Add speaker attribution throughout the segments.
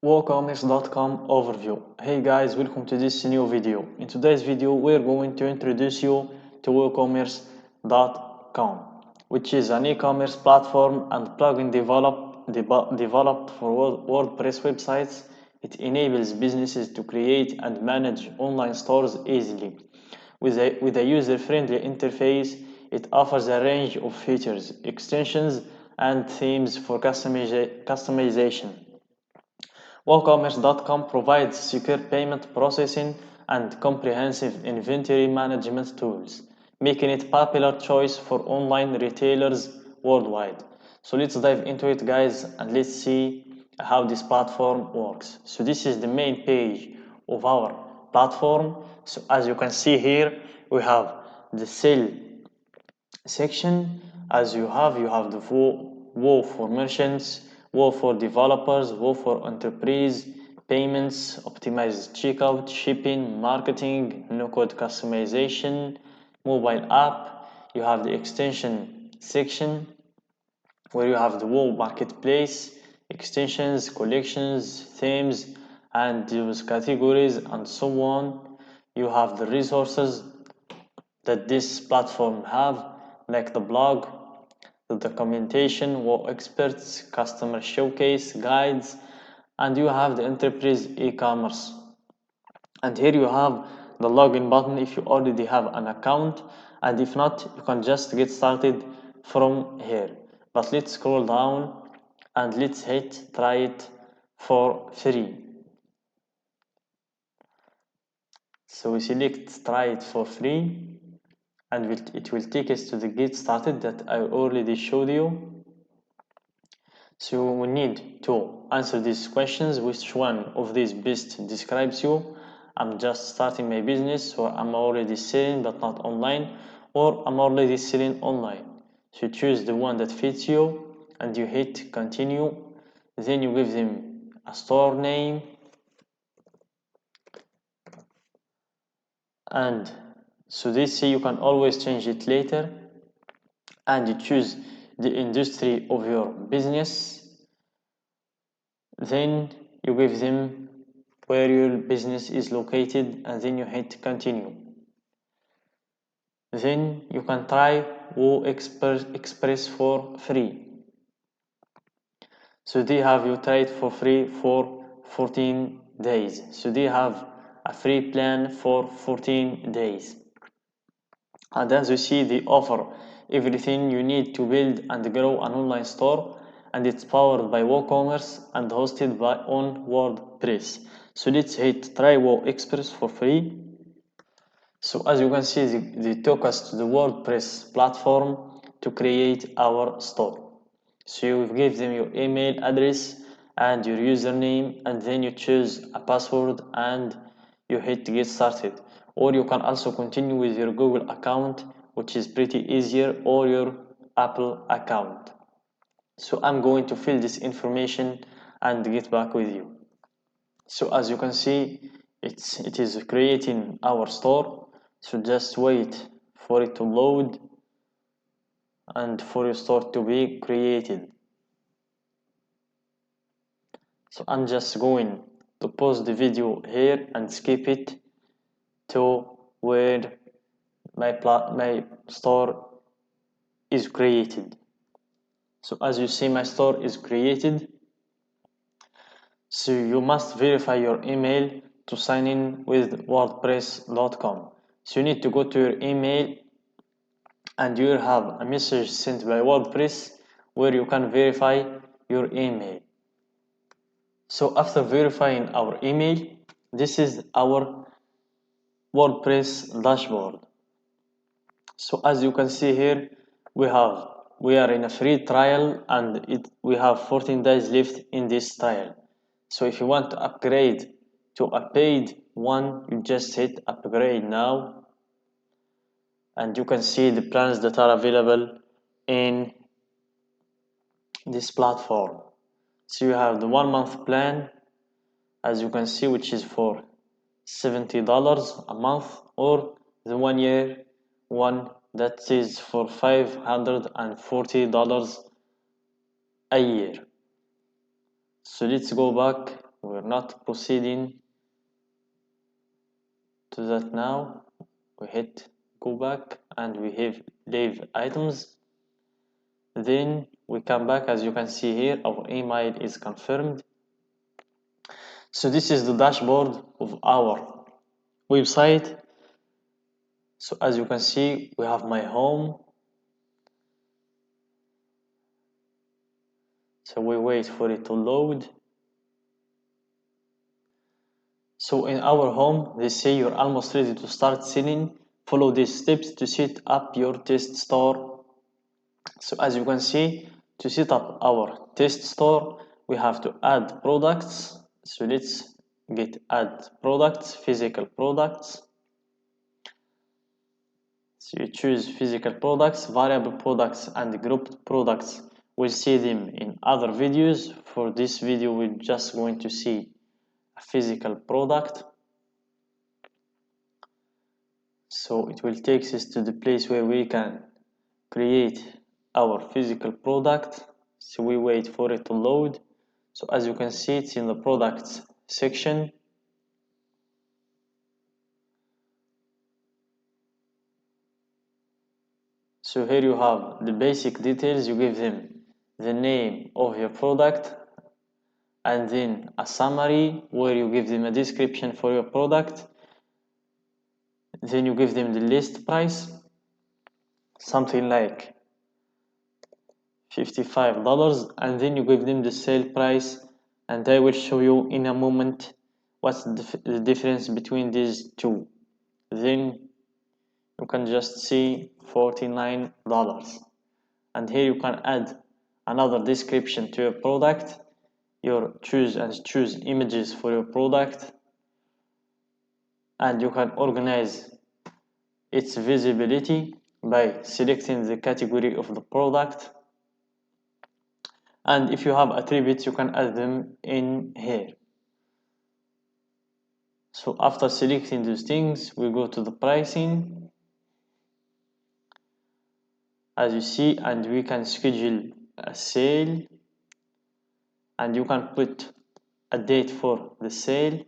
Speaker 1: WooCommerce.com overview. Hey guys, welcome to this new video. In today's video, we're going to introduce you to WooCommerce.com, which is an e-commerce platform and plugin developed for WordPress websites. It enables businesses to create and manage online stores easily. With a user-friendly interface, it offers a range of features, extensions, and themes for customization. WooCommerce.com provides secure payment processing and comprehensive inventory management tools, making it a popular choice for online retailers worldwide. So let's dive into it, guys, and let's see how this platform works. So this is the main page of our platform. So as you can see here, we have the sale section. As you have the Woo for merchants, Woo for developers, Woo for enterprise, payments, optimized checkout, shipping, marketing, no-code customization, mobile app. You have the extension section where you have the Woo marketplace, extensions, collections, themes, and those categories and so on. You have the resources that this platform have, like the blog, the documentation, Woo experts, customer showcase, guides, and you have the enterprise e-commerce. And here you have the login button if you already have an account, and if not, you can just get started from here. But let's scroll down and let's hit try it for free. So we select try it for free, and it will take us to the get started that I already showed you. So we need to answer these questions. Which one of these best describes you? I'm just starting my business, or I'm already selling but not online, or I'm already selling online. So choose the one that fits you and you hit continue. Then you give them a store name, and so they say you can always change it later, and you choose the industry of your business. Then you give them where your business is located, and then you hit continue. Then you can try Woo Express for free. So they have you try it for free for 14 days. So they have a free plan for 14 days. And as you see, they offer everything you need to build and grow an online store, and it's powered by WooCommerce and hosted on WordPress. So let's hit try Woo Express for free. So as you can see, they took us to the WordPress platform to create our store. So you give them your email address and your username, and then you choose a password and you hit get started. Or you can also continue with your Google account, which is pretty easier, or your Apple account. So I'm going to fill this information and get back with you. So as you can see, it is creating our store. So just wait for it to load and for your store to be created. So I'm just going to pause the video here and skip it to where my store is created. So as you see, my store is created. So you must verify your email to sign in with WordPress.com. So you need to go to your email, and you will have a message sent by WordPress where you can verify your email. So after verifying our email, this is our WordPress dashboard. So as you can see here, we are in a free trial, and we have 14 days left in this trial. So if you want to upgrade to a paid one, you just hit upgrade now, and you can see the plans that are available in this platform. So you have the 1 month plan, as you can see, which is for $70 a month, or the 1 year one that is for $540 a year. So let's go back we're not proceeding to that now. We hit go back and we have leave items. Then we come back. As you can see here, our email is confirmed. So this is the dashboard of our website. So as you can see, we have my home. So we wait for it to load. So in our home, they say you're almost ready to start selling. Follow these steps to set up your test store. So as you can see, to set up our test store, we have to add products. So let's get add products, physical products. So you choose physical products, variable products, and grouped products. We'll see them in other videos. For this video, we're just going to see a physical product. So it will take us to the place where we can create our physical product. So we wait for it to load. So as you can see, it's in the products section. So here you have the basic details. You give them the name of your product and then a summary where you give them a description for your product. Then you give them the list price, something like $55, and then you give them the sale price, and I will show you in a moment what's the difference between these two. Then you can just see $49, and here you can add another description to your product. You choose images for your product, and you can organize its visibility by selecting the category of the product. And if you have attributes, you can add them in here. So after selecting those things, we go to the pricing, as you see, and we can schedule a sale, and you can put a date for the sale,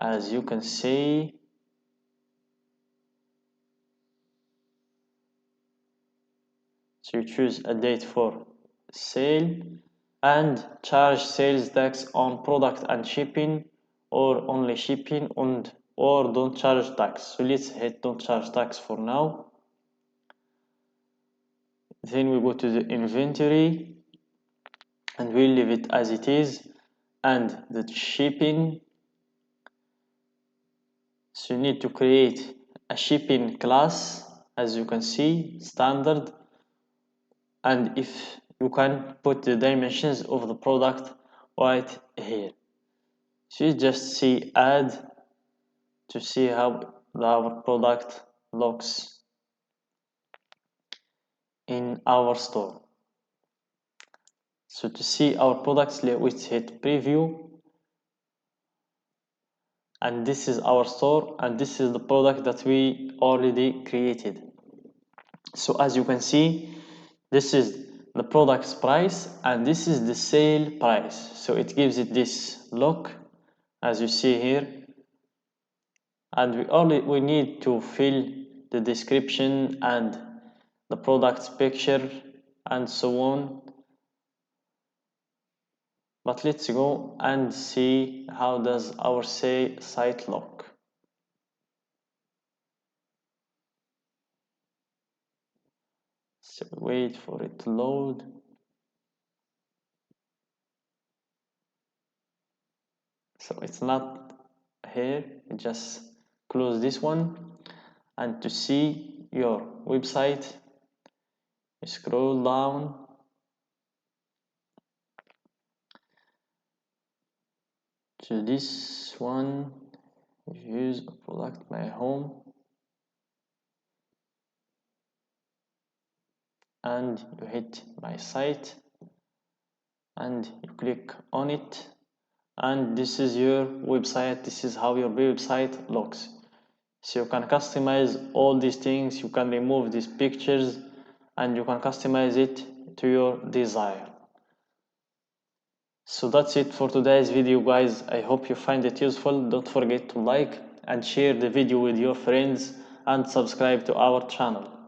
Speaker 1: as you can see. So you choose a date for sale and charge sales tax on product and shipping, or only shipping, and or don't charge tax. So let's hit don't charge tax for now. Then we go to the inventory and we'll leave it as it is, and the shipping. So you need to create a shipping class, as you can see, standard, and if you can put the dimensions of the product right here. So you just see add to see how our product looks in our store. So to see our products, let's hit preview, and this is our store, and this is the product that we already created. So as you can see, this is the product's price and this is the sale price. So it gives it this look, as you see here, and we need to fill the description and the product's picture and so on. But let's go and see how does our site look. So wait for it to load. So it's not here, just close this one, and to see your website, scroll down to this one, use a product my home, and you hit my site and you click on it, and this is your website. This is how your website looks. So you can customize all these things, you can remove these pictures, and you can customize it to your desire. So that's it for today's video, guys. I hope you find it useful. Don't forget to like and share the video with your friends and subscribe to our channel.